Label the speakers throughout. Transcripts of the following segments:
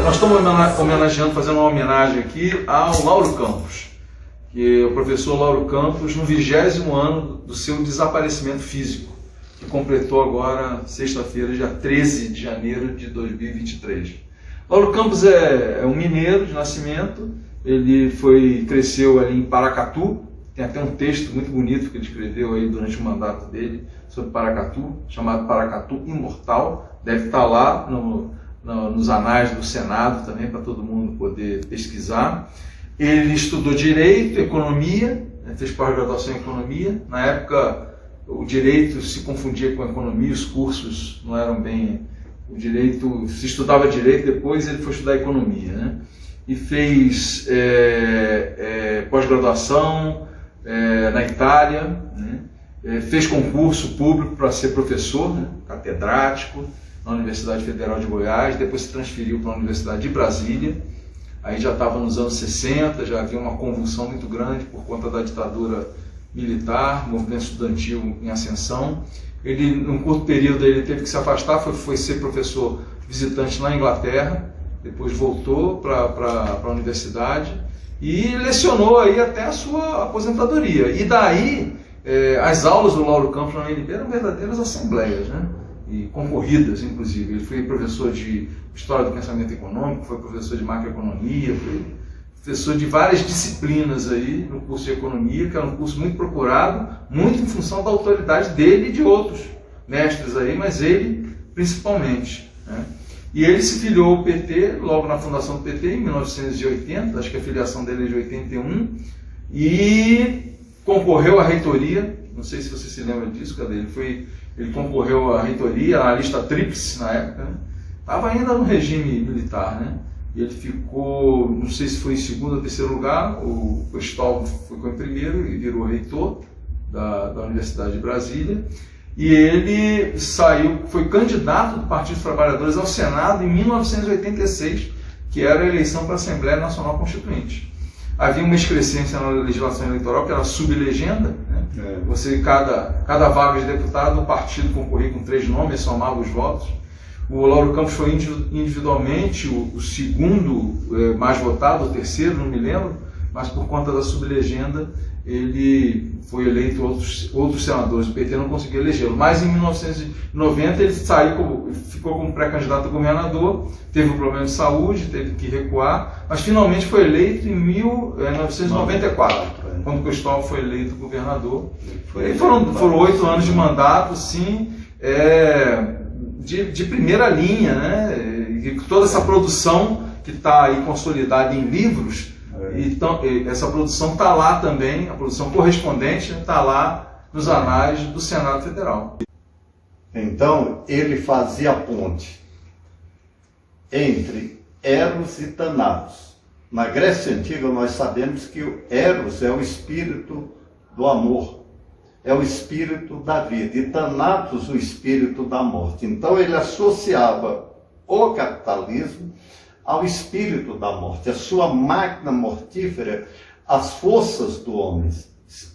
Speaker 1: Nós estamos homenageando, fazendo uma homenagem aqui ao Lauro Campos, que é o professor Lauro Campos, no 20º ano do seu desaparecimento físico, que completou agora, sexta-feira, dia 13 de janeiro de 2023. Lauro Campos é um mineiro de nascimento, ele cresceu ali em Paracatu, tem até um texto muito bonito que ele escreveu aí durante o mandato dele sobre Paracatu, chamado Paracatu Imortal, deve estar lá nos anais do Senado também, para todo mundo poder pesquisar. Ele estudou Direito, Economia, fez pós-graduação em Economia. Na época, o Direito se confundia com a Economia, os cursos não eram bem... O Direito, se estudava Direito, depois ele foi estudar Economia, né? E fez pós-graduação na Itália, né? Fez concurso público para ser professor, né? Catedrático, na Universidade Federal de Goiás, depois se transferiu para a Universidade de Brasília. Aí já estava nos anos 60, já havia uma convulsão muito grande por conta da ditadura militar, movimento estudantil em ascensão. Ele, num curto período, ele teve que se afastar, foi ser professor visitante na Inglaterra, depois voltou para a universidade e lecionou aí até a sua aposentadoria. E daí, as aulas do Lauro Campos na UNB eram verdadeiras assembleias, né? E concorridas, inclusive. Ele foi professor de História do Pensamento Econômico, foi professor de Macroeconomia, foi professor de várias disciplinas aí no curso de Economia, que era um curso muito procurado, muito em função da autoridade dele e de outros mestres aí, mas ele principalmente, né? E ele se filiou ao PT, logo na fundação do PT, em 1980, acho que a filiação dele é de 81, e concorreu à reitoria, não sei se você se lembra disso, cadê? Ele concorreu à reitoria, à lista tríplice na época, né? Estava ainda no regime militar, né? E ele ficou, não sei se foi em segundo ou terceiro lugar, o Cristóvão ficou em primeiro e virou reitor da Universidade de Brasília. E ele foi candidato do Partido dos Trabalhadores ao Senado em 1986, que era a eleição para a Assembleia Nacional Constituinte. Havia uma excrescência na legislação eleitoral, que era a sublegenda, né? Cada vaga de deputado, o partido concorria com 3 nomes, somava os votos. O Lauro Campos foi individualmente o segundo mais votado, o terceiro, não me lembro, mas por conta da sublegenda ele foi eleito, outros senadores do PT não conseguiram elegê-lo. Mas em 1990 ele ficou como pré-candidato a governador, teve um problema de saúde, teve que recuar, mas finalmente foi eleito em 1994, quando o Cristóvão foi eleito governador. Foram 8 anos de mandato, sim, de primeira linha, né? E toda essa produção que está aí consolidada em livros, então, essa produção está lá também, a produção correspondente está lá nos anais do Senado Federal.
Speaker 2: Então, ele fazia a ponte entre Eros e Thanatos. Na Grécia Antiga, nós sabemos que o Eros é o espírito do amor, é o espírito da vida, e Thanatos, o espírito da morte. Então, ele associava o capitalismo ao espírito da morte, a sua máquina mortífera, as forças do homem.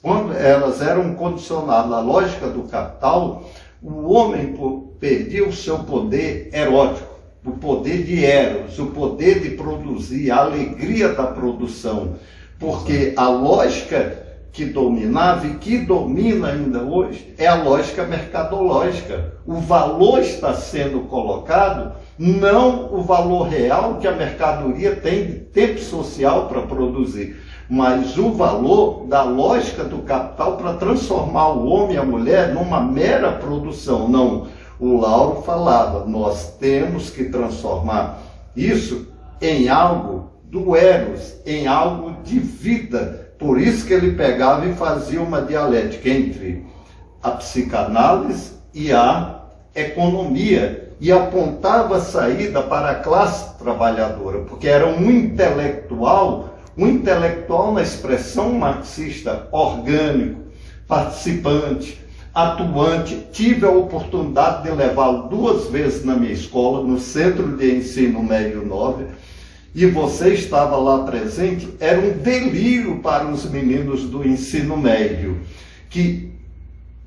Speaker 2: Quando elas eram condicionadas à lógica do capital, o homem perdia o seu poder erótico, o poder de Eros, o poder de produzir, a alegria da produção, porque a lógica que dominava e que domina ainda hoje é a lógica mercadológica. O valor está sendo colocado, não o valor real que a mercadoria tem de tempo social para produzir, mas o valor da lógica do capital para transformar o homem e a mulher numa mera produção. Não, o Lauro falava, nós temos que transformar isso em algo do Eros, em algo de vida. Por isso que ele pegava e fazia uma dialética entre a psicanálise e a economia, e apontava a saída para a classe trabalhadora, porque era um intelectual na expressão marxista, orgânico, participante, atuante. Tive a oportunidade de levá-lo 2 vezes na minha escola, no Centro de Ensino Médio 9, e você estava lá presente. Era um delírio para os meninos do ensino médio, que,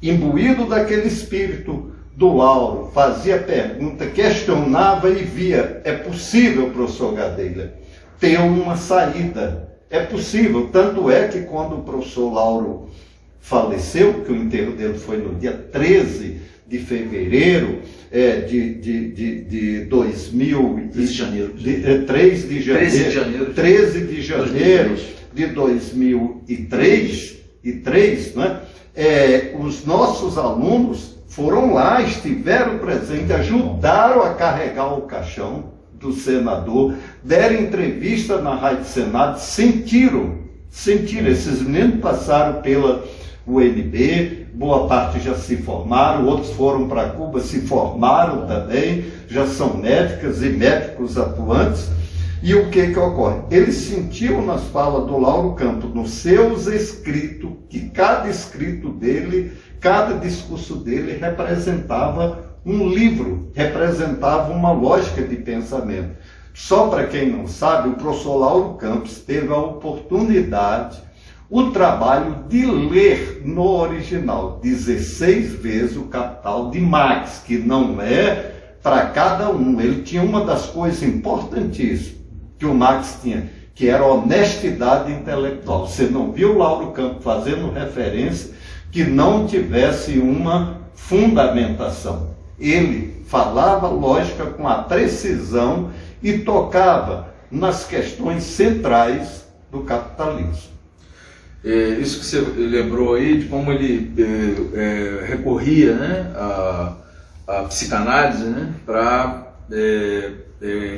Speaker 2: imbuído daquele espírito do Lauro, fazia pergunta, questionava e via, é possível, professor Gadelha, ter uma saída. É possível, tanto é que quando o professor Lauro faleceu, que o enterro dele foi no dia 13 de fevereiro de 2000,
Speaker 1: 13 de janeiro.
Speaker 2: 3 de janeiro, 13 de janeiro de 2003, né? Os nossos alunos foram lá, estiveram presentes, ajudaram a carregar o caixão do senador, deram entrevista na Rádio Senado, sentiram, esses meninos passaram pela UNB, boa parte já se formaram, outros foram para Cuba, se formaram também, já são médicas e médicos atuantes. E o que ocorre? Eles sentiram nas falas do Lauro Campos, nos seus escritos, que cada escrito dele, cada discurso dele representava um livro, representava uma lógica de pensamento. Só para quem não sabe, o professor Lauro Campos teve a oportunidade, o trabalho de ler no original 16 vezes o Capital de Marx, que não é para cada um. Ele tinha uma das coisas importantíssimas que o Marx tinha, que era a honestidade intelectual. Você não viu o Lauro Campos fazendo referência que não tivesse uma fundamentação. Ele falava lógica com a precisão e tocava nas questões centrais do capitalismo.
Speaker 1: Isso que você lembrou aí, de como ele recorria, né, à psicanálise, né, para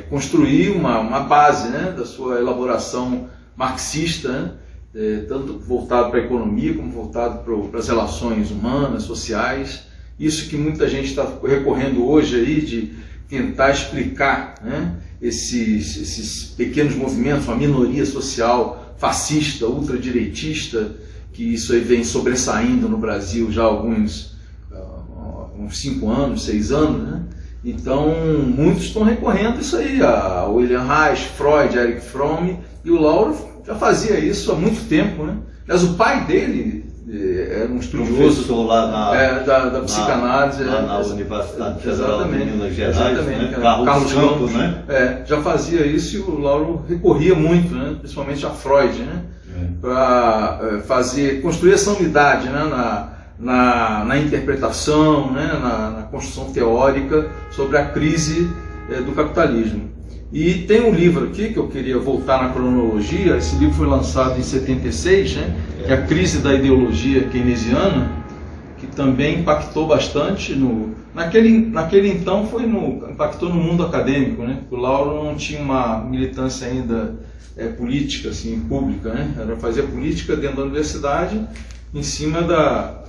Speaker 1: construir uma base, né, da sua elaboração marxista, né, tanto voltado para a economia como voltado para as relações humanas, sociais. Isso que muita gente está recorrendo hoje aí, de tentar explicar, né, esses pequenos movimentos, uma minoria social fascista, ultradireitista, que isso aí vem sobressaindo no Brasil já há uns 5 anos, 6 anos, né? Então, muitos estão recorrendo a isso aí, a William Reich, Freud, Erich Fromm, e o Lauro já fazia isso há muito tempo, né? Aliás, o pai dele era um estudioso
Speaker 2: lá
Speaker 1: da psicanálise.
Speaker 2: Lá na Universidade Federal de Minas Gerais,
Speaker 1: exatamente,
Speaker 2: né? Carlos Campos, né?
Speaker 1: Já fazia isso, e o Lauro recorria muito, né? Principalmente a Freud, né? Para construir essa unidade, né? Na interpretação, né? Na construção teórica sobre a crise do capitalismo. E tem um livro aqui que eu queria voltar na cronologia. Esse livro foi lançado em 76, né? Que é A Crise da Ideologia Keynesiana, que também impactou bastante naquele então impactou no mundo acadêmico, né? O Lauro não tinha uma militância ainda política, assim, pública, né? Era fazer política dentro da universidade, em cima da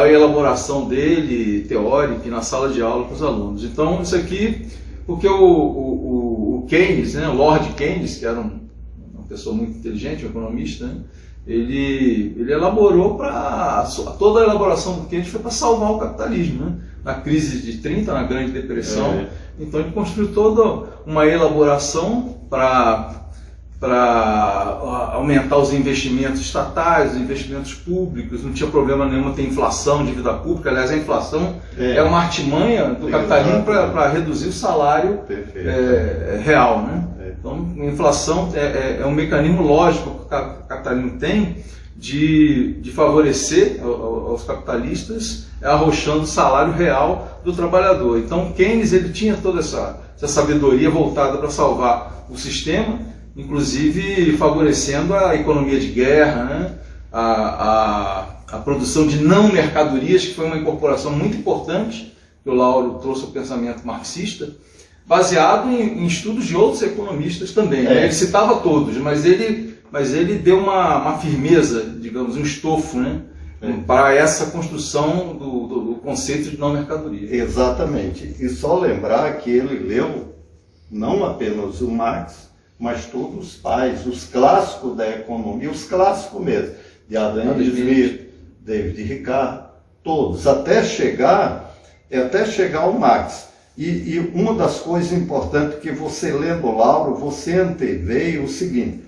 Speaker 1: elaboração dele, teórica, e na sala de aula com os alunos. Então, isso aqui, porque o Keynes, né, o Lord Keynes, que era uma pessoa muito inteligente, um economista, né, ele elaborou toda a elaboração do Keynes foi para salvar o capitalismo, né, na crise de 30, na Grande Depressão. Então ele construiu toda uma elaboração para aumentar os investimentos estatais, os investimentos públicos. Não tinha problema nenhum ter inflação, dívida pública. Aliás, a inflação é uma artimanha do capitalismo para reduzir o salário real, né? Então, a inflação é um mecanismo lógico que o capitalismo tem de favorecer aos capitalistas, arrochando o salário real do trabalhador. Então, Keynes ele tinha toda essa sabedoria voltada para salvar o sistema, inclusive favorecendo a economia de guerra, né? a produção de não mercadorias, que foi uma incorporação muito importante que o Lauro trouxe ao pensamento marxista, baseado em estudos de outros economistas também. Ele citava todos, mas ele deu uma firmeza, digamos, um estofo, né? Para essa construção do conceito de não mercadoria.
Speaker 2: Exatamente. E só lembrar que ele leu não apenas o Marx, mas todos os pais, os clássicos da economia, os clássicos mesmo, de Adam Smith, David Ricardo, todos, até chegar ao Marx. E uma das coisas importantes que você lendo o Lauro, você anteveio o seguinte: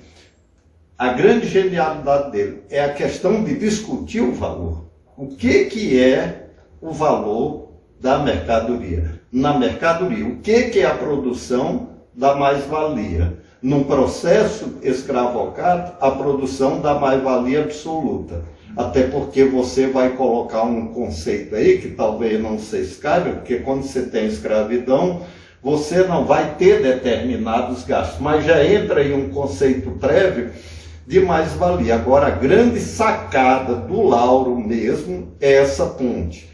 Speaker 2: a grande genialidade dele é a questão de discutir o valor. O que é o valor da mercadoria. Na mercadoria, o que é a produção da mais-valia? Num processo escravocrata, a produção da mais-valia absoluta. Até porque você vai colocar um conceito aí, que talvez não se escaiba, porque quando você tem escravidão, você não vai ter determinados gastos, mas já entra em um conceito prévio de mais-valia. Agora, a grande sacada do Lauro mesmo é essa ponte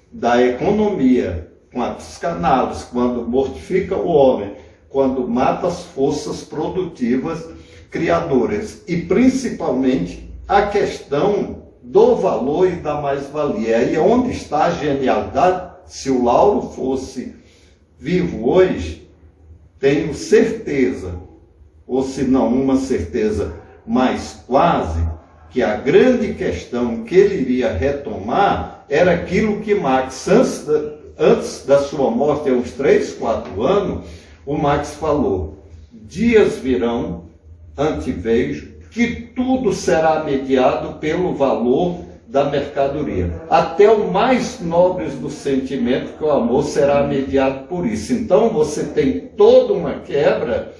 Speaker 2: da economia com a psicanálise, quando mortifica o homem, quando mata as forças produtivas criadoras, e principalmente a questão do valor e da mais-valia. Aí é onde está a genialidade. Se o Lauro fosse vivo hoje, tenho certeza, ou se não uma certeza, mas quase, que a grande questão que ele iria retomar era aquilo que Marx, antes da sua morte, há uns 3, 4 anos, o Marx falou: dias virão, antevejo, que tudo será mediado pelo valor da mercadoria. Até o mais nobre do sentimento, que o amor, será mediado por isso. Então você tem toda uma quebra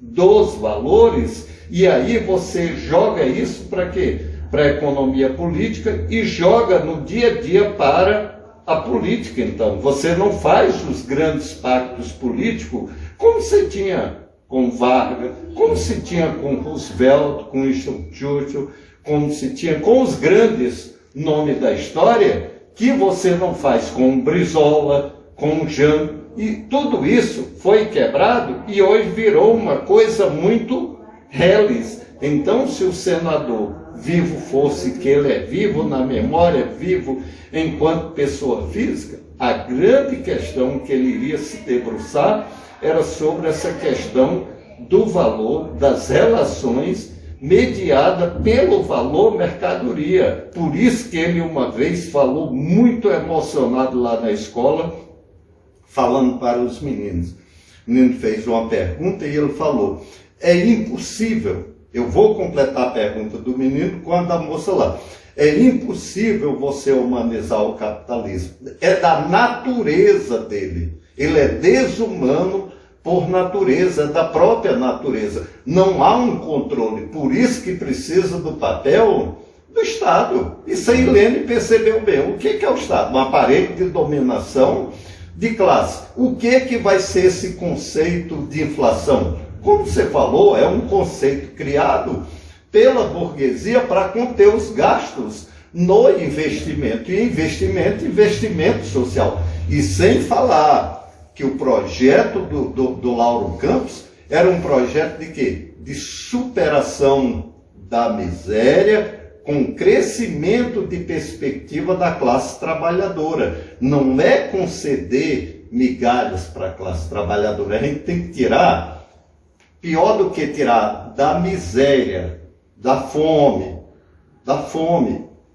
Speaker 2: dos valores, e aí você joga isso para quê? Para a economia política, e joga no dia a dia para a política. Então você não faz os grandes pactos políticos como se tinha com Vargas, como se tinha com Roosevelt, com Winston Churchill, como se tinha com os grandes nomes da história, que você não faz com Brizola, com Jean, e tudo isso foi quebrado e hoje virou uma coisa muito reles. Então, se o senador vivo fosse, que ele é vivo na memória, vivo enquanto pessoa física, a grande questão que ele iria se debruçar era sobre essa questão do valor das relações mediada pelo valor mercadoria. Por isso que ele uma vez falou muito emocionado lá na escola, falando para os meninos. O menino fez uma pergunta e ele falou: é impossível, eu vou completar a pergunta do menino quando a moça lá, é impossível você humanizar o capitalismo, é da natureza dele, ele é desumano por natureza, da própria natureza. Não há um controle, por isso que precisa do papel do Estado. Isso a Helene percebeu bem. O que é o Estado? Um aparelho de dominação de classe. O que vai ser esse conceito de inflação? Como você falou, é um conceito criado pela burguesia para conter os gastos no investimento. E investimento social. E sem falar que o projeto do Lauro Campos era um projeto de quê? De superação da miséria com crescimento de perspectiva da classe trabalhadora. Não é conceder migalhas para a classe trabalhadora. A gente tem que tirar, pior do que tirar da miséria, da fome,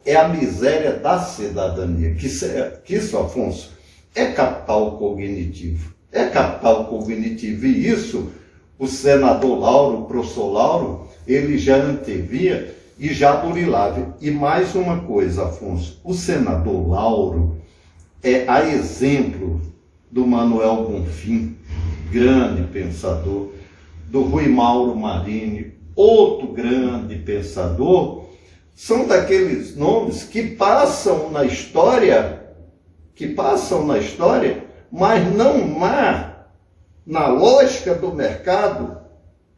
Speaker 2: é a miséria da cidadania. Que isso, Afonso, é capital cognitivo. É capital cognitivo. E isso, o senador Lauro, o professor Lauro, ele já antevia e já burilava. E mais uma coisa, Afonso, o senador Lauro é a exemplo do Manuel Bonfim, grande pensador, do Rui Mauro Marini, outro grande pensador. São daqueles nomes que passam na história, mas não há, na lógica do mercado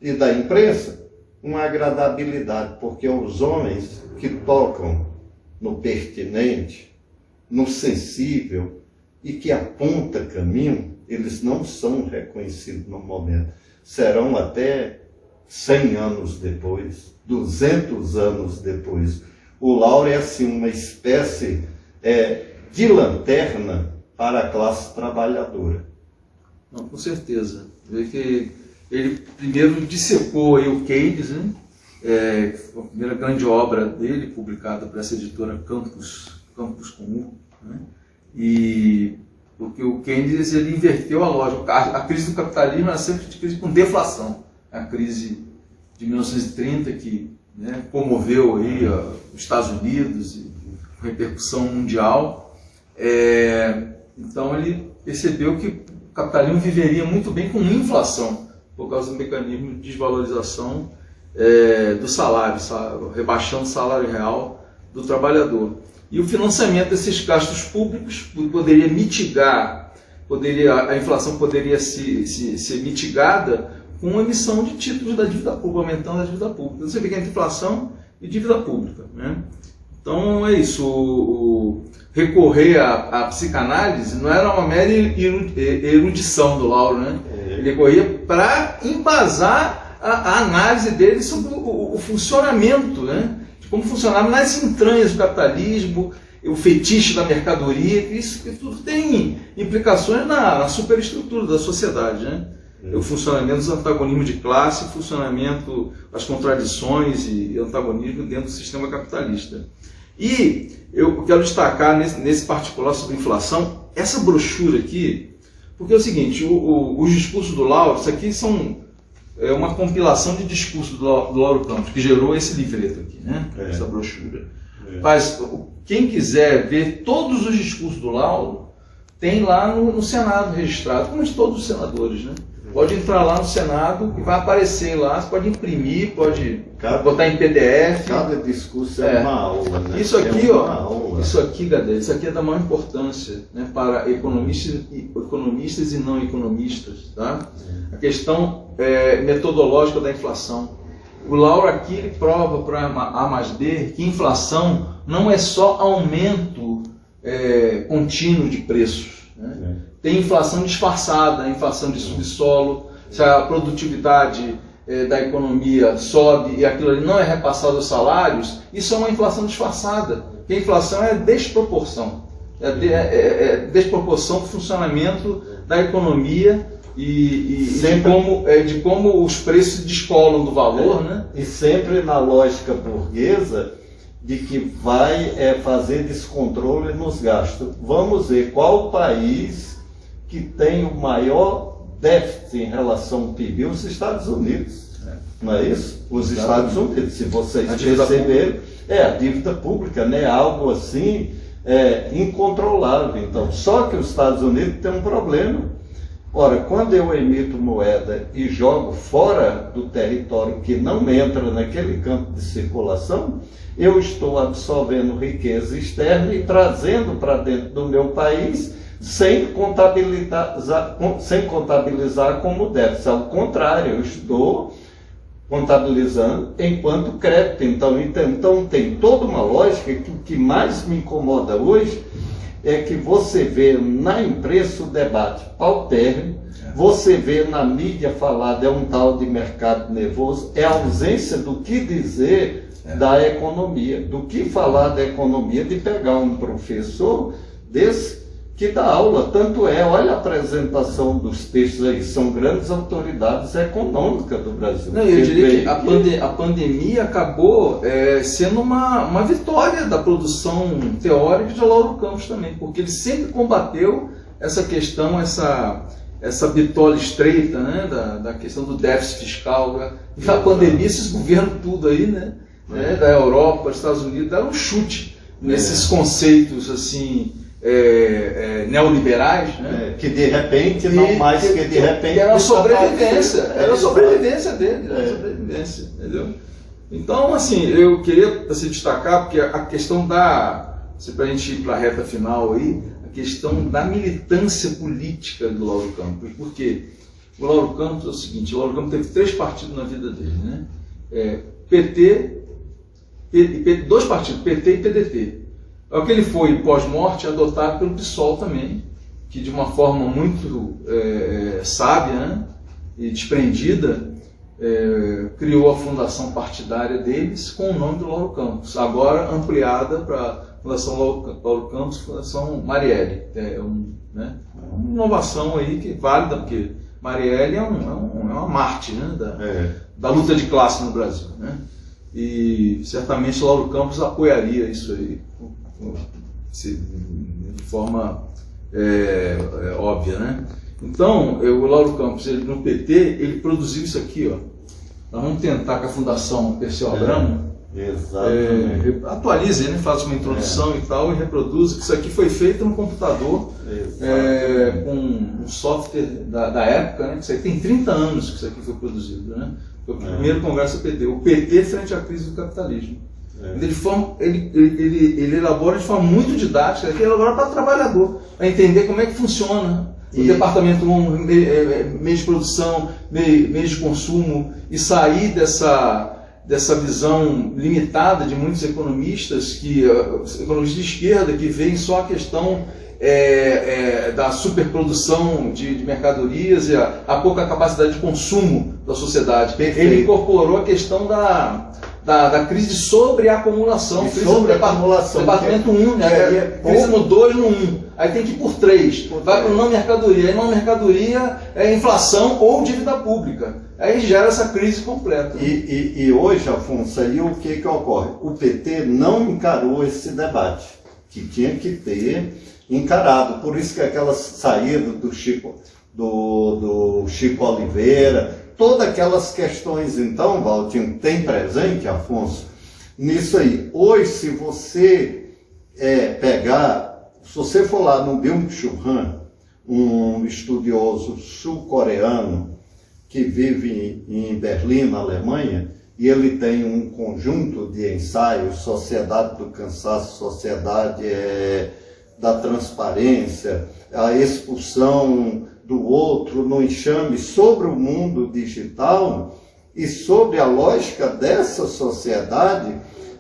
Speaker 2: e da imprensa, uma agradabilidade, porque os homens que tocam no pertinente, no sensível e que aponta caminho, eles não são reconhecidos no momento. Serão até 100 anos depois, 200 anos depois. O Lauro é assim uma espécie de lanterna para a classe trabalhadora.
Speaker 1: Não, com certeza. Vê que ele primeiro dissecou aí o Keynes, né? A primeira grande obra dele, publicada por essa editora Campus com U, né? E porque o Keynes ele inverteu a lógica. A crise do capitalismo era sempre de crise com deflação. A crise de 1930 que, né, comoveu aí os Estados Unidos e repercussão mundial. Então ele percebeu que o capitalismo viveria muito bem com inflação, por causa do mecanismo de desvalorização do salário, rebaixando o salário real do trabalhador. E o financiamento desses gastos públicos poderia mitigar, a inflação poderia ser mitigada com a emissão de títulos da dívida pública, aumentando a dívida pública. Você vê que é inflação e dívida pública, né? Então é isso, recorrer à psicanálise não era uma mera erudição do Lauro, né? Ele recorria para embasar a análise dele sobre o funcionamento, né? De como funcionava nas entranhas do capitalismo, o fetiche da mercadoria, isso tudo tem implicações na superestrutura da sociedade, né? O funcionamento dos antagonismos de classe, o funcionamento, as contradições e antagonismo dentro do sistema capitalista. E eu quero destacar nesse particular sobre inflação, essa brochura aqui, porque é o seguinte, os discursos do Lauro, isso aqui é uma compilação de discursos do Lauro Campos, que gerou esse livreto aqui, né? Essa brochura. Mas quem quiser ver todos os discursos do Lauro, tem lá no Senado registrado, como de todos os senadores, né? Pode entrar lá no Senado e vai aparecer lá, você pode imprimir, pode botar em PDF.
Speaker 2: Cada discurso é uma aula, né?
Speaker 1: Isso aqui, isso aqui, Gadel, isso aqui é da maior importância, né, para economistas e não economistas, tá? A questão metodológica da inflação. O Lauro aqui ele prova para A mais B que inflação não é só aumento contínuo de preços, né? Tem inflação disfarçada, inflação de subsolo, se a produtividade da economia sobe e aquilo ali não é repassado aos salários, isso é uma inflação disfarçada. Porque a inflação é desproporção, desproporção do funcionamento da economia e de como os preços descolam do valor, né?
Speaker 2: E sempre na lógica burguesa de que vai fazer descontrole nos gastos. Vamos ver qual país que tem o maior déficit em relação ao PIB, os Estados Unidos. Não é isso? Os Estados Unidos, se vocês perceberem, a dívida pública, né? Algo assim incontrolável. Então, só que os Estados Unidos tem um problema. Ora, quando eu emito moeda e jogo fora do território que não entra naquele campo de circulação, eu estou absorvendo riqueza externa e trazendo para dentro do meu país sem contabilizar como déficit. Ao contrário, eu estou contabilizando enquanto crédito. Então tem toda uma lógica que o que mais me incomoda hoje é que você vê na imprensa o debate paupérrimo, você vê na mídia falada um tal de mercado nervoso, a ausência do que dizer da economia, do que falar da economia, de pegar um professor desse que dá aula. Tanto olha a apresentação dos textos aí, são grandes autoridades econômicas do Brasil.
Speaker 1: Não, eu diria que a pandemia acabou sendo uma vitória da produção teórica de Lauro Campos também, porque ele sempre combateu essa questão, essa bitola estreita, né, da questão do déficit fiscal. Né? E na pandemia, esses governos tudo aí, né, da Europa, dos Estados Unidos, deram um chute nesses conceitos assim, neoliberais, né?
Speaker 2: Que de repente, não mais que de repente...
Speaker 1: Era a sobrevivência, era a sobrevivência dele, entendeu? Então, assim, eu queria destacar, porque a questão para a gente ir para a reta final aí, a questão da militância política do Lauro Campos. Porque o Lauro Campos é o seguinte, o Lauro Campos teve 3 partidos na vida dele, né? Dois partidos, PT e PDT. É o que ele foi, pós-morte, adotado pelo PSOL também, que de uma forma muito sábia, né, e desprendida, criou a fundação partidária deles com o nome do Lauro Campos, agora ampliada para a Fundação Lauro Campos, Fundação Marielle. Uma inovação aí que é válida, porque Marielle é uma Marte, né, da luta de classe no Brasil, né? E certamente Lauro Campos apoiaria isso aí de forma óbvia, né? Então, o Lauro Campos, no PT, ele produziu isso aqui, ó. Nós vamos tentar com a Fundação Perseu Abramo
Speaker 2: Exatamente.
Speaker 1: Atualize, né? Faz uma introdução e tal, e reproduz. Isso aqui foi feito no computador, com um software da época, né? Isso aqui tem 30 anos que isso aqui foi produzido, né? Foi o primeiro congresso do PT, o PT frente à crise do capitalismo. Ele elabora de forma muito didática, ele elabora para o trabalhador, para entender como é que funciona o departamento 1, meio de produção, meio de consumo, e sair dessa visão limitada de muitos economistas, economistas de esquerda, que veem só a questão da superprodução de mercadorias e a pouca capacidade de consumo da sociedade.
Speaker 2: Perfeito.
Speaker 1: Ele incorporou a questão da crise sobre a acumulação,
Speaker 2: sobre a acumulação.
Speaker 1: Departamento 1, né? Crise no 2 no 1. Aí tem que ir por 3. Vai para não mercadoria. Aí não mercadoria é inflação ou dívida pública. Aí gera essa crise completa.
Speaker 2: E hoje, Afonso, aí o que ocorre? O PT não encarou esse debate, que tinha que ter encarado. Por isso que aquela saída do Chico Oliveira, todas aquelas questões, então, Valtinho, tem presente, Afonso, nisso aí. Hoje, se você se você for lá no Byung-Chul Han, um estudioso sul-coreano que vive em Berlim, na Alemanha, e ele tem um conjunto de ensaios, Sociedade do Cansaço, Sociedade da Transparência, a expulsão do outro no enxame, sobre o mundo digital e sobre a lógica dessa sociedade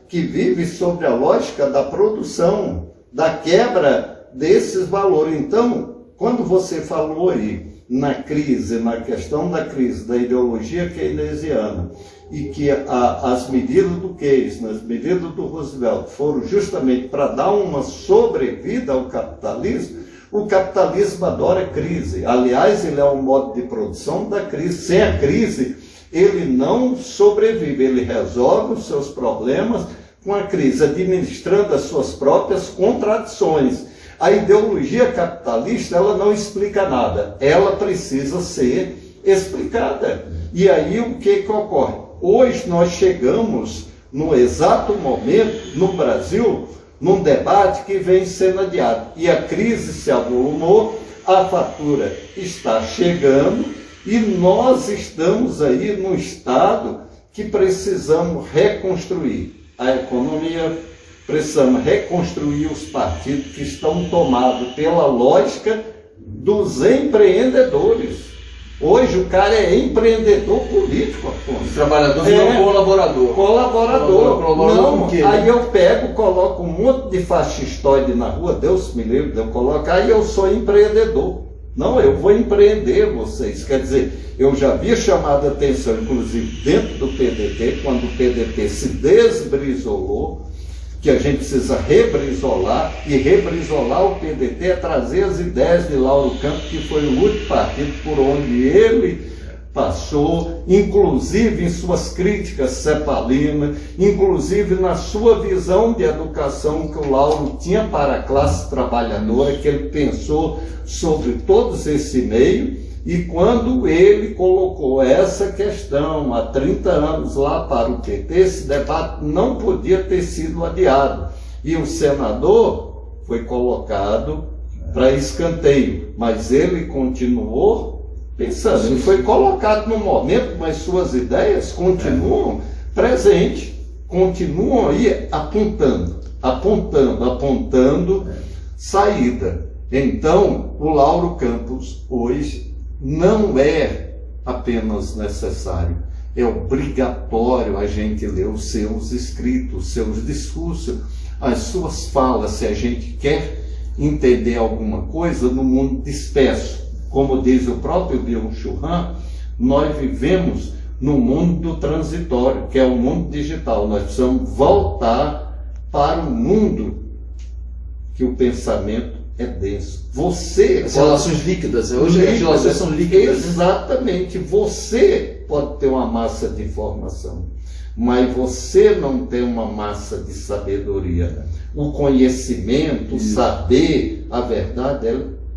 Speaker 2: que vive sobre a lógica da produção, da quebra desses valores. Então, quando você falou aí na questão da crise da ideologia keynesiana, e que as medidas do Keynes, as medidas do Roosevelt foram justamente para dar uma sobrevida ao capitalismo, o capitalismo adora crise. Aliás, ele é um modo de produção da crise. Sem a crise, ele não sobrevive, ele resolve os seus problemas com a crise, administrando as suas próprias contradições. A ideologia capitalista, ela não explica nada, ela precisa ser explicada. E aí o que ocorre? Hoje nós chegamos, no exato momento, no Brasil, num debate que vem sendo adiado. E a crise se avolumou, a fatura está chegando, e nós estamos aí num estado que precisamos reconstruir a economia, precisamos reconstruir os partidos que estão tomados pela lógica dos empreendedores. Hoje o cara é empreendedor político, Afonso.
Speaker 1: O trabalhador não colaborador.
Speaker 2: Colaborador. Não, aí eu pego, coloco um monte de fascistoide na rua, Deus me livre de eu colocar, aí eu sou empreendedor. Não, eu vou empreender vocês. Quer dizer, eu já havia chamado a atenção, inclusive dentro do PDT, quando o PDT se desbrisolou, que a gente precisa rebrisolar, e rebrisolar o PDT é trazer as ideias de Lauro Campos, que foi o último partido por onde ele passou, inclusive em suas críticas cepalinas, inclusive na sua visão de educação que o Lauro tinha para a classe trabalhadora, que ele pensou sobre todos esse meio. E quando ele colocou essa questão há 30 anos lá para o PT, esse debate não podia ter sido adiado. E o senador foi colocado para escanteio, mas ele continuou pensando. Ele foi colocado no momento, mas suas ideias continuam presentes, continuam aí apontando saída. Então, o Lauro Campos hoje não é apenas necessário, é obrigatório a gente ler os seus escritos, os seus discursos, as suas falas, se a gente quer entender alguma coisa no mundo disperso. Como diz o próprio Byung-Chul Han, nós vivemos no mundo transitório, que é o mundo digital. Nós precisamos voltar para o mundo que o pensamento é denso. Você...
Speaker 1: As relações líquidas. Hoje as relações são líquidas.
Speaker 2: Exatamente. Você pode ter uma massa de informação, mas você não tem uma massa de sabedoria. O conhecimento, o saber, a verdade,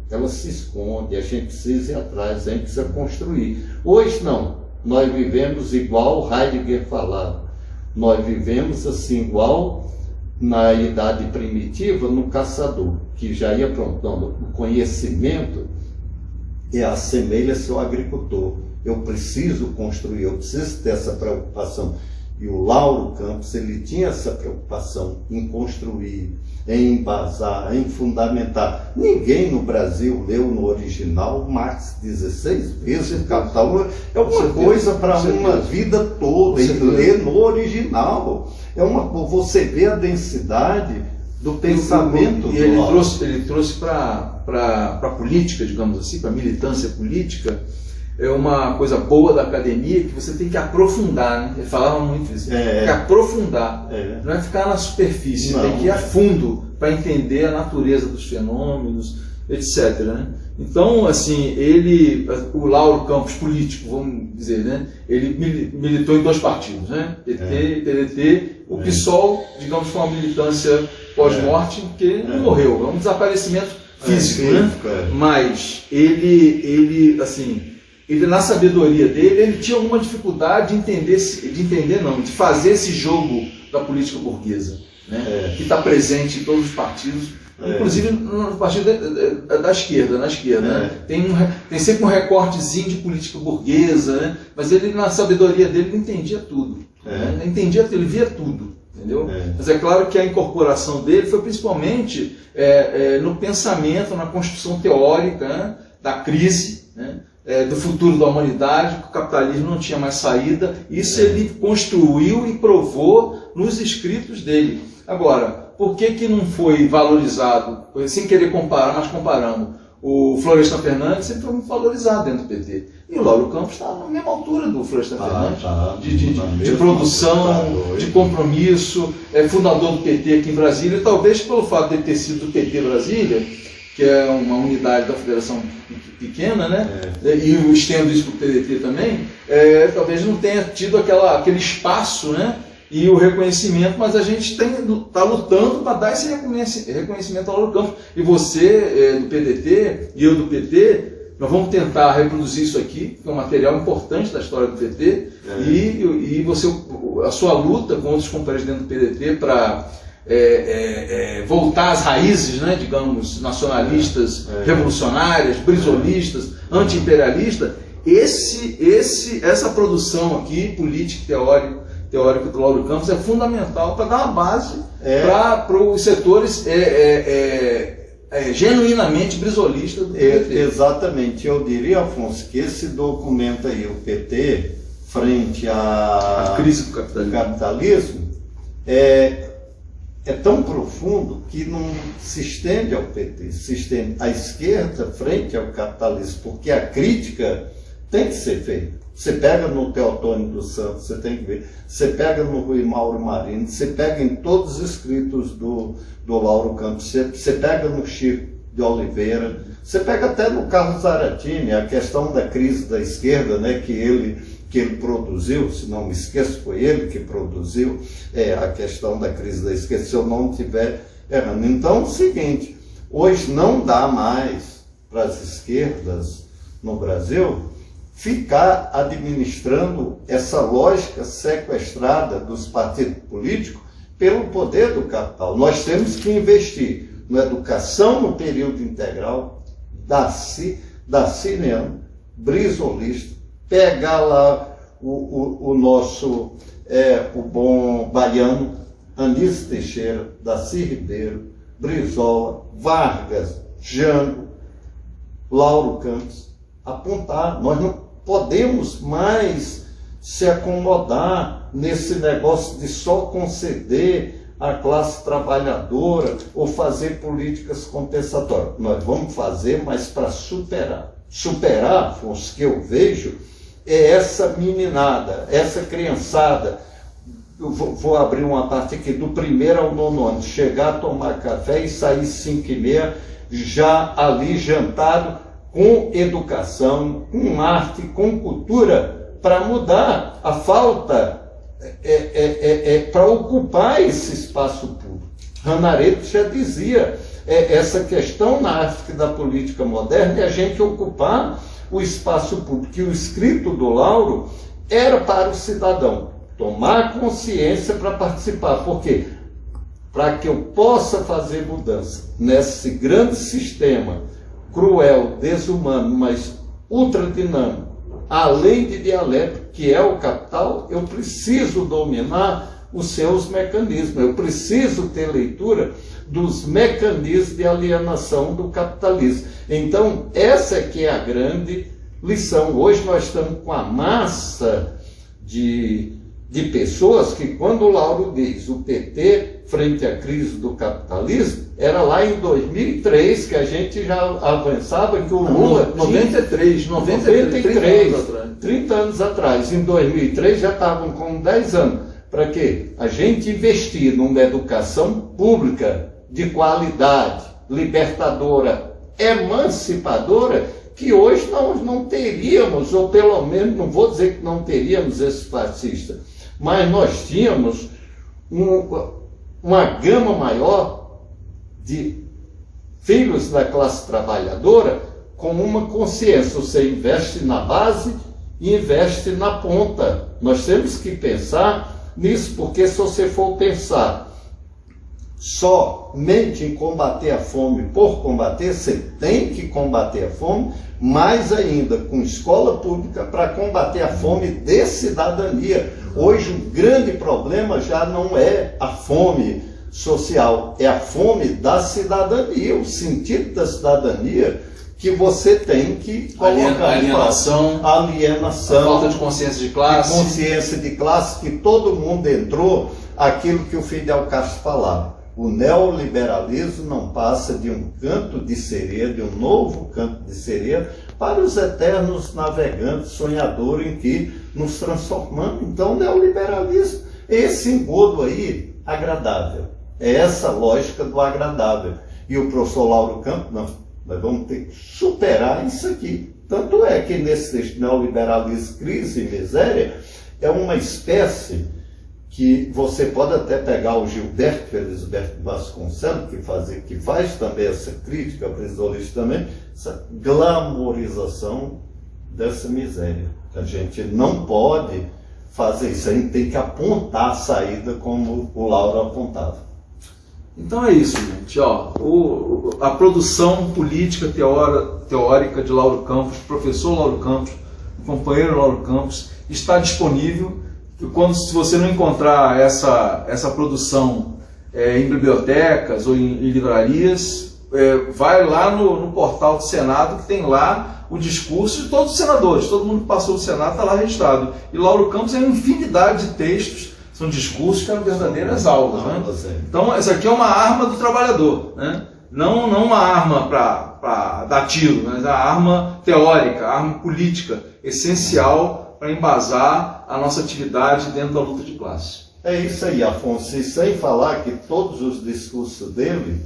Speaker 2: ela se esconde. A gente precisa ir atrás, a gente precisa construir. Hoje não. Nós vivemos igual Heidegger falava. Nós vivemos assim, igual na idade primitiva, no caçador, que já ia aprontando o conhecimento e assemelha-se ao agricultor. Eu preciso construir, eu preciso ter essa preocupação. E o Lauro Campos, ele tinha essa preocupação em construir, em embasar, em fundamentar. Ninguém no Brasil leu no original Marx 16 vezes o Capital. É uma coisa para uma vida toda, e ler no original. Você vê a densidade do pensamento.
Speaker 1: E ele trouxe para a política, digamos assim, para a militância política, é uma coisa boa da academia que você tem que aprofundar, né? Ele falava muito isso, tem que aprofundar, não é ficar na superfície, tem que ir a fundo para entender a natureza dos fenômenos, etc. Né? Então, assim, o Lauro Campos político, vamos dizer, né? Ele militou em 2 partidos, né? PT e PDT. O PSOL, digamos, foi uma militância pós-morte, porque não morreu, é um desaparecimento físico, né? Mas ele, assim, ele, na sabedoria dele, ele tinha alguma dificuldade de fazer esse jogo da política burguesa, né? Que está presente em todos os partidos, inclusive no partido da esquerda, na esquerda. Né? Tem sempre um recortezinho de política burguesa, né? Mas ele, na sabedoria dele, ele entendia tudo. Né? Ele entendia tudo, ele via tudo. Entendeu? Mas é claro que a incorporação dele foi principalmente no pensamento, na construção teórica, né? Da crise, né? Do futuro da humanidade, que o capitalismo não tinha mais saída. Isso ele construiu e provou nos escritos dele. Agora, por que não foi valorizado, sem querer comparar, mas comparando? O Florestan Fernandes sempre foi muito valorizado dentro do PT. E o Lauro Campos está na mesma altura do Florestan Fernandes, de produção, de compromisso, fundador do PT aqui em Brasília, e talvez pelo fato de ter sido do PT Brasília, que é uma unidade da federação pequena, né? E eu estendo isso para o PDT também, talvez não tenha tido aquele espaço, né? E o reconhecimento, mas a gente está lutando para dar esse reconhecimento ao Lauro Campos. E você, do PDT, e eu do PT, nós vamos tentar reproduzir isso aqui, que é um material importante da história do PT, e a sua luta com outros companheiros dentro do PDT para voltar às raízes, né, digamos, nacionalistas, revolucionárias, brizolistas, anti-imperialistas. Essa produção aqui, política e teórico do Lauro Campos, é fundamental para dar uma base para os setores genuinamente brisolistas do PT.
Speaker 2: Exatamente. Eu diria, Afonso, que esse documento aí, o PT, frente à
Speaker 1: crise do capitalismo,
Speaker 2: é tão profundo que não se estende ao PT, se estende à esquerda frente ao capitalismo, porque a crítica tem que ser feita. Você pega no Teotônio dos Santos, você tem que ver. Você pega no Rui Mauro Marini, você pega em todos os escritos do Lauro Campos, você pega no Chico de Oliveira, você pega até no Carlos Zaratini, a questão da crise da esquerda, né, que ele produziu, se não me esqueço, foi ele que produziu a questão da crise da esquerda, se eu não estiver errando. Então, é o seguinte, hoje não dá mais para as esquerdas no Brasil ficar administrando essa lógica sequestrada dos partidos políticos pelo poder do capital. Nós temos que investir na educação no período integral, darciniano, brisolista, pegar lá o nosso, o bom baiano, Anísio Teixeira, Darcy Ribeiro, Brizola, Vargas, Jango, Lauro Campos, apontar. Nós não podemos mais se acomodar nesse negócio de só conceder à classe trabalhadora ou fazer políticas compensatórias. Nós vamos fazer, mas para superar. Superar, Afonso, que eu vejo, é essa meninada, essa criançada. Eu vou abrir uma parte aqui, do 1º ao 9º ano, chegar a tomar café e sair 5h30, já ali jantado, com educação, com arte, com cultura, para mudar a falta, para ocupar esse espaço público. Hannah Arendt já dizia, essa questão na África da política moderna é a gente ocupar o espaço público. E o escrito do Lauro era para o cidadão. tomar consciência para participar. Por quê? Para que eu possa fazer mudança nesse grande sistema cruel, desumano, mas ultradinâmico, além de dialético, que é o capital, eu preciso dominar os seus mecanismos, eu preciso ter leitura dos mecanismos de alienação do capitalismo. Então, essa é que é a grande lição. Hoje nós estamos com a massa de pessoas que, quando o Lauro diz o PT frente à crise do capitalismo, era lá em 2003 que a gente já avançava que o Lula...
Speaker 1: 93,
Speaker 2: 30 anos atrás. Em 2003 já estavam com 10 anos. Para quê? A gente investir numa educação pública de qualidade, libertadora, emancipadora, que hoje nós não teríamos, ou pelo menos, não vou dizer que não teríamos esse fascista, mas nós tínhamos uma gama maior de filhos da classe trabalhadora com uma consciência. Você investe na base e investe na ponta. Nós temos que pensar nisso, porque se você for pensar somente em combater a fome por combater, você tem que combater a fome, mais ainda com escola pública para combater a fome de cidadania. Hoje o grande problema já não é a fome social, é a fome da cidadania, o sentido da cidadania que você tem que colocar.
Speaker 1: Alienação,
Speaker 2: falta
Speaker 1: de consciência de classe.
Speaker 2: Consciência de classe, que todo mundo entrou, aquilo que o Fidel Castro falava. O neoliberalismo não passa de um canto de sereia, de um novo canto de sereia, para os eternos navegantes sonhadores em que nos transformamos. Então, o neoliberalismo é esse engodo aí agradável. É essa lógica do agradável. E o professor Lauro Campos, não, nós vamos ter que superar isso aqui. Tanto é que nesse texto, neoliberalismo, crise e miséria, é uma espécie que você pode até pegar o Gilberto Felisberto Vasconcelos, que faz também essa crítica, prisionista também, essa glamorização dessa miséria. A gente não pode fazer isso, a gente tem que apontar a saída como o Lauro apontava.
Speaker 1: Então é isso, gente. A produção política teórica de Lauro Campos, professor Lauro Campos, companheiro Lauro Campos, está disponível. Se você não encontrar essa produção em bibliotecas ou em livrarias, vai lá no portal do Senado, que tem lá o discurso de todos os senadores. Todo mundo que passou do Senado está lá registrado. E Lauro Campos é uma infinidade de textos, são discursos que eram verdadeiras aulas. Né? Então, essa aqui é uma arma do trabalhador, né? Não uma arma para dar tiro, mas a arma teórica, a arma política, essencial para embasar a nossa atividade dentro da luta de classe.
Speaker 2: É isso aí, Afonso. E sem falar que todos os discursos dele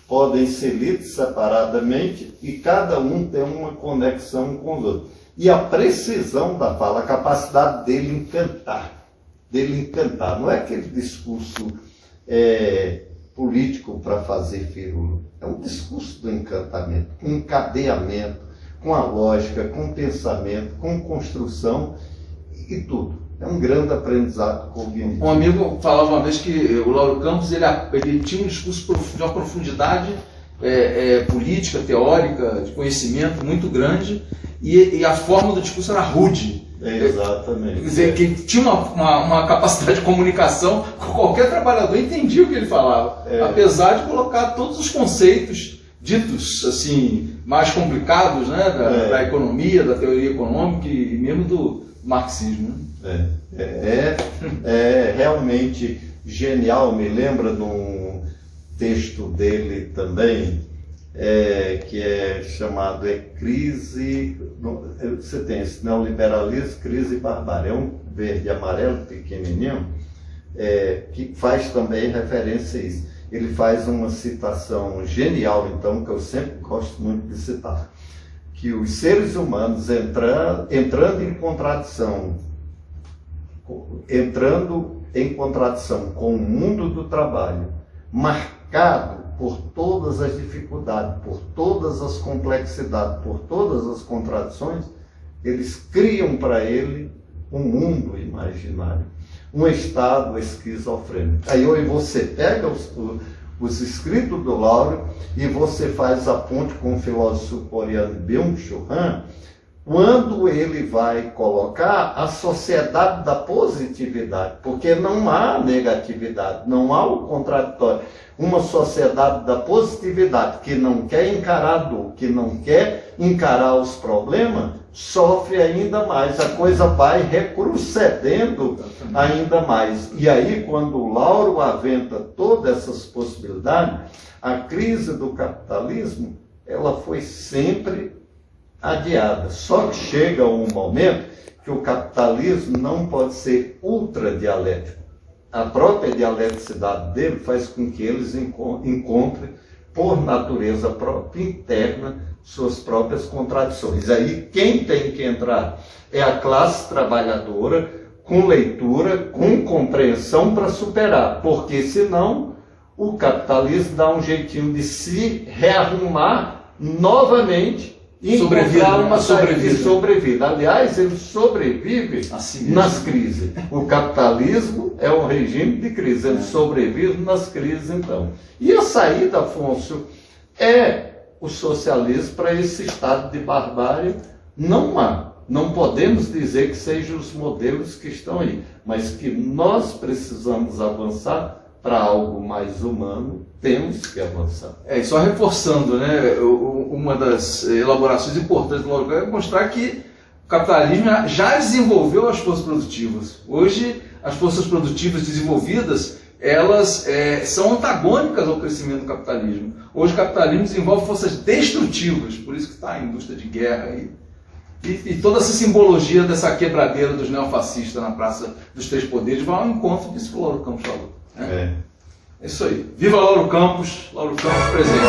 Speaker 2: podem ser lidos separadamente e cada um tem uma conexão com os outros. E a precisão da fala, a capacidade dele encantar. Não é aquele discurso político para fazer firula. É um discurso do encantamento, com encadeamento, com a lógica, com o pensamento, com construção e tudo. É um grande aprendizado cognitivo.
Speaker 1: Um amigo falava uma vez que o Lauro Campos ele tinha um discurso de uma profundidade política, teórica, de conhecimento muito grande, e a forma do discurso era rude.
Speaker 2: Exatamente.
Speaker 1: Quer dizer, que tinha uma capacidade de comunicação, qualquer trabalhador entendia o que ele falava, apesar de colocar todos os conceitos ditos assim, mais complicados, né, da economia, da teoria econômica e mesmo do marxismo. Né?
Speaker 2: É realmente genial. Me lembra de um texto dele também, que é chamado Crise. Você tem esse neoliberalismo, crise e barbárie. É um verde e amarelo pequenininho, que faz também referência a isso. Ele faz uma citação genial, então, que eu sempre gosto muito de citar, que os seres humanos entrando em contradição com o mundo do trabalho, marcado por todas as dificuldades, por todas as complexidades, por todas as contradições, eles criam para ele um mundo imaginário. um estado esquizofrênico. Aí você pega os escritos do Lauro e você faz a ponte com o filósofo coreano Byung-Chul Han, quando ele vai colocar a sociedade da positividade, porque não há negatividade, não há o contraditório. Uma sociedade da positividade que não quer encarar a dor, que não quer encarar os problemas, sofre ainda mais, a coisa vai recrudescendo ainda mais. E aí, quando o Lauro aventa todas essas possibilidades, a crise do capitalismo, ela foi sempre adiada. Só que chega um momento que o capitalismo não pode ser ultradialético. A própria dialeticidade dele faz com que eles encontrem, por natureza própria, interna, suas próprias contradições. Aí quem tem que entrar é a classe trabalhadora, com leitura, com compreensão para superar, porque senão o capitalismo dá um jeitinho de se rearrumar novamente e encontrar uma sobrevida. Aliás, ele sobrevive assim nas crises. O capitalismo é um regime de crise, ele sobrevive nas crises, então. E a saída, Afonso, é o socialismo para esse estado de barbárie. Não há. Não podemos dizer que sejam os modelos que estão aí, mas que nós precisamos avançar para algo mais humano, temos que avançar.
Speaker 1: E só reforçando, né, uma das elaborações importantes do Lauro Campos é mostrar que o capitalismo já desenvolveu as forças produtivas. Hoje, as forças produtivas desenvolvidas, elas são antagônicas ao crescimento do capitalismo. Hoje o capitalismo desenvolve forças destrutivas, por isso que está a indústria de guerra aí. E toda essa simbologia dessa quebradeira dos neofascistas na Praça dos Três Poderes vai ao encontro disso que o Lauro Campos falou. É isso aí. Viva Lauro Campos presente.